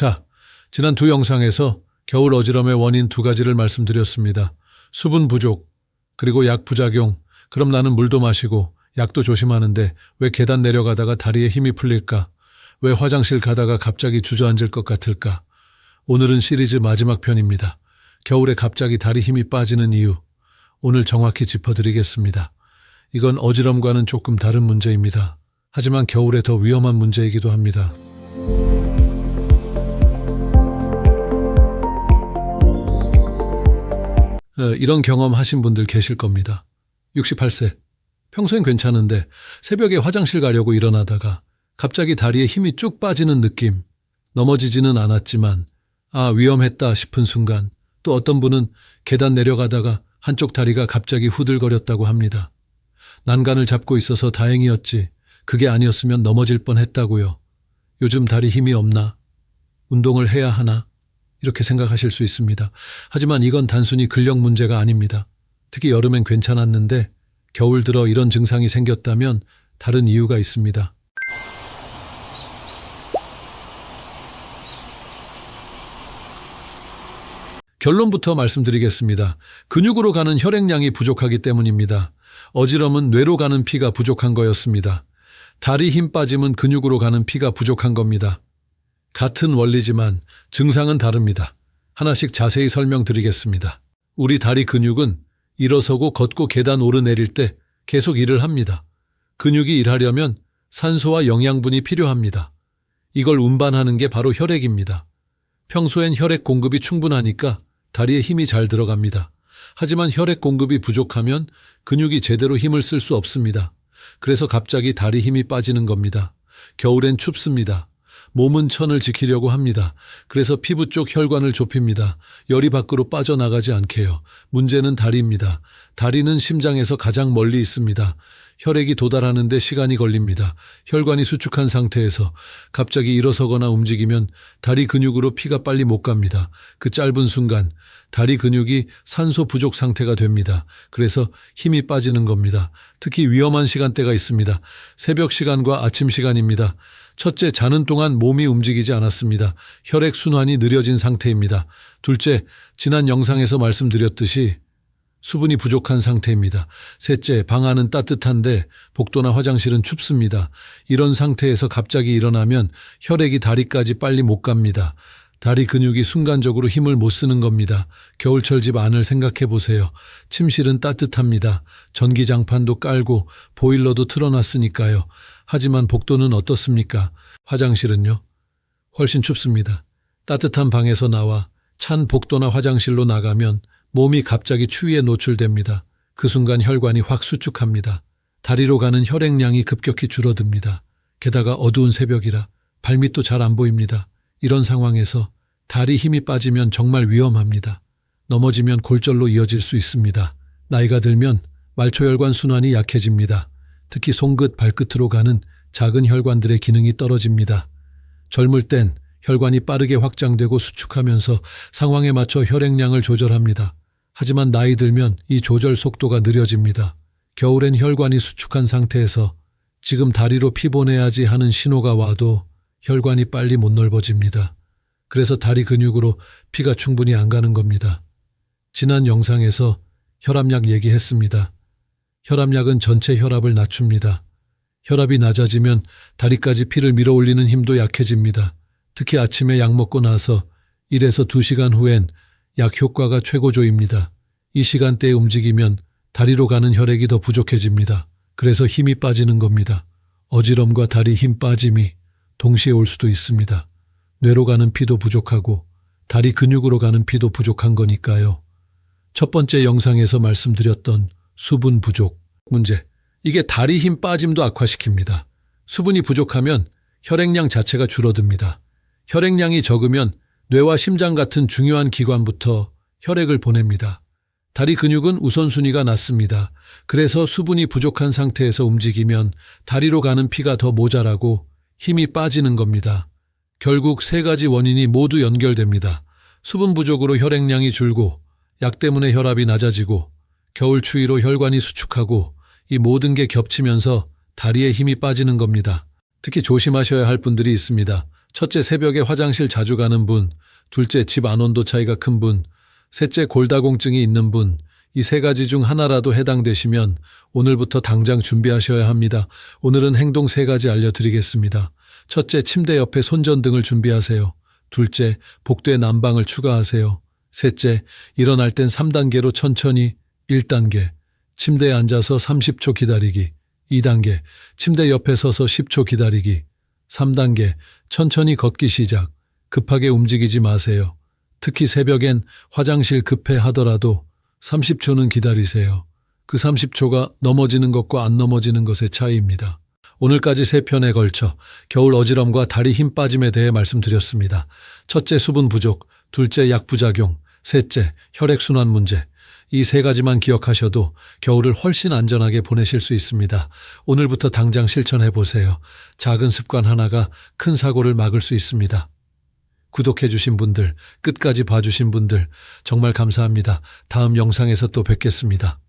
자, 지난 두 영상에서 겨울 어지럼의 원인 두 가지를 말씀드렸습니다. 수분 부족, 그리고 약 부작용. 그럼 나는 물도 마시고 약도 조심하는데 왜 계단 내려가다가 다리에 힘이 풀릴까? 왜 화장실 가다가 갑자기 주저앉을 것 같을까? 오늘은 시리즈 마지막 편입니다. 겨울에 갑자기 다리 힘이 빠지는 이유. 오늘 정확히 짚어드리겠습니다. 이건 어지럼과는 조금 다른 문제입니다. 하지만 겨울에 더 위험한 문제이기도 합니다. 이런 경험 하신 분들 계실 겁니다. 68세. 평소엔 괜찮은데 새벽에 화장실 가려고 일어나다가 갑자기 다리에 힘이 쭉 빠지는 느낌. 넘어지지는 않았지만 위험했다 싶은 순간. 또 어떤 분은 계단 내려가다가 한쪽 다리가 갑자기 후들거렸다고 합니다. 난간을 잡고 있어서 다행이었지. 그게 아니었으면 넘어질 뻔했다고요. 요즘 다리 힘이 없나? 운동을 해야 하나? 이렇게 생각하실 수 있습니다. 하지만 이건 단순히 근력 문제가 아닙니다. 특히 여름엔 괜찮았는데 겨울 들어 이런 증상이 생겼다면 다른 이유가 있습니다. 결론부터 말씀드리겠습니다. 근육으로 가는 혈액량이 부족하기 때문입니다. 어지럼은 뇌로 가는 피가 부족한 거였습니다. 다리 힘 빠짐은 근육으로 가는 피가 부족한 겁니다. 같은 원리지만 증상은 다릅니다. 하나씩 자세히 설명드리겠습니다. 우리 다리 근육은 일어서고 걷고 계단 오르내릴 때 계속 일을 합니다. 근육이 일하려면 산소와 영양분이 필요합니다. 이걸 운반하는 게 바로 혈액입니다. 평소엔 혈액 공급이 충분하니까 다리에 힘이 잘 들어갑니다. 하지만 혈액 공급이 부족하면 근육이 제대로 힘을 쓸 수 없습니다. 그래서 갑자기 다리 힘이 빠지는 겁니다. 겨울엔 춥습니다. 몸은 천을 지키려고 합니다. 그래서 피부 쪽 혈관을 좁힙니다. 열이 밖으로 빠져나가지 않게요. 문제는 다리입니다. 다리는 심장에서 가장 멀리 있습니다. 혈액이 도달하는 데 시간이 걸립니다. 혈관이 수축한 상태에서 갑자기 일어서거나 움직이면 다리 근육으로 피가 빨리 못 갑니다. 그 짧은 순간 다리 근육이 산소 부족 상태가 됩니다. 그래서 힘이 빠지는 겁니다. 특히 위험한 시간대가 있습니다. 새벽 시간과 아침 시간입니다. 첫째, 자는 동안 몸이 움직이지 않았습니다. 혈액 순환이 느려진 상태입니다. 둘째, 지난 영상에서 말씀드렸듯이 수분이 부족한 상태입니다. 셋째, 방 안은 따뜻한데 복도나 화장실은 춥습니다. 이런 상태에서 갑자기 일어나면 혈액이 다리까지 빨리 못 갑니다. 다리 근육이 순간적으로 힘을 못 쓰는 겁니다. 겨울철 집 안을 생각해 보세요. 침실은 따뜻합니다. 전기장판도 깔고 보일러도 틀어놨으니까요. 하지만 복도는 어떻습니까? 화장실은요? 훨씬 춥습니다. 따뜻한 방에서 나와 찬 복도나 화장실로 나가면 몸이 갑자기 추위에 노출됩니다. 그 순간 혈관이 확 수축합니다. 다리로 가는 혈액량이 급격히 줄어듭니다. 게다가 어두운 새벽이라 발밑도 잘 안 보입니다. 이런 상황에서 다리 힘이 빠지면 정말 위험합니다. 넘어지면 골절로 이어질 수 있습니다. 나이가 들면 말초혈관 순환이 약해집니다. 특히 손끝, 발끝으로 가는 작은 혈관들의 기능이 떨어집니다. 젊을 땐 혈관이 빠르게 확장되고 수축하면서 상황에 맞춰 혈액량을 조절합니다. 하지만 나이 들면 이 조절 속도가 느려집니다. 겨울엔 혈관이 수축한 상태에서 지금 다리로 피 보내야지 하는 신호가 와도 혈관이 빨리 못 넓어집니다. 그래서 다리 근육으로 피가 충분히 안 가는 겁니다. 지난 영상에서 혈압약 얘기했습니다. 혈압약은 전체 혈압을 낮춥니다. 혈압이 낮아지면 다리까지 피를 밀어 올리는 힘도 약해집니다. 특히 아침에 약 먹고 나서 1에서 2시간 후엔 약 효과가 최고조입니다. 이 시간대에 움직이면 다리로 가는 혈액이 더 부족해집니다. 그래서 힘이 빠지는 겁니다. 어지럼과 다리 힘 빠짐이 동시에 올 수도 있습니다. 뇌로 가는 피도 부족하고 다리 근육으로 가는 피도 부족한 거니까요. 첫 번째 영상에서 말씀드렸던 수분 부족 문제. 이게 다리 힘 빠짐도 악화시킵니다. 수분이 부족하면 혈액량 자체가 줄어듭니다. 혈액량이 적으면 뇌와 심장 같은 중요한 기관부터 혈액을 보냅니다. 다리 근육은 우선순위가 낮습니다. 그래서 수분이 부족한 상태에서 움직이면 다리로 가는 피가 더 모자라고 힘이 빠지는 겁니다. 결국 세 가지 원인이 모두 연결됩니다. 수분 부족으로 혈액량이 줄고 약 때문에 혈압이 낮아지고 겨울 추위로 혈관이 수축하고 이 모든 게 겹치면서 다리에 힘이 빠지는 겁니다. 특히 조심하셔야 할 분들이 있습니다. 첫째, 새벽에 화장실 자주 가는 분. 둘째, 집 안온도 차이가 큰 분. 셋째, 골다공증이 있는 분. 이 세 가지 중 하나라도 해당되시면 오늘부터 당장 준비하셔야 합니다. 오늘은 행동 세 가지 알려드리겠습니다. 첫째, 침대 옆에 손전등을 준비하세요. 둘째, 복도에 난방을 추가하세요. 셋째, 일어날 땐 3단계로 천천히. 1단계, 침대에 앉아서 30초 기다리기. 2단계, 침대 옆에 서서 10초 기다리기. 3단계, 천천히 걷기 시작. 급하게 움직이지 마세요. 특히 새벽엔 화장실 급해 하더라도 30초는 기다리세요. 그 30초가 넘어지는 것과 안 넘어지는 것의 차이입니다. 오늘까지 3편에 걸쳐 겨울 어지럼과 다리 힘 빠짐에 대해 말씀드렸습니다. 첫째, 수분 부족. 둘째, 약 부작용. 셋째, 혈액순환 문제. 이 세 가지만 기억하셔도 겨울을 훨씬 안전하게 보내실 수 있습니다. 오늘부터 당장 실천해 보세요. 작은 습관 하나가 큰 사고를 막을 수 있습니다. 구독해 주신 분들, 끝까지 봐주신 분들 정말 감사합니다. 다음 영상에서 또 뵙겠습니다.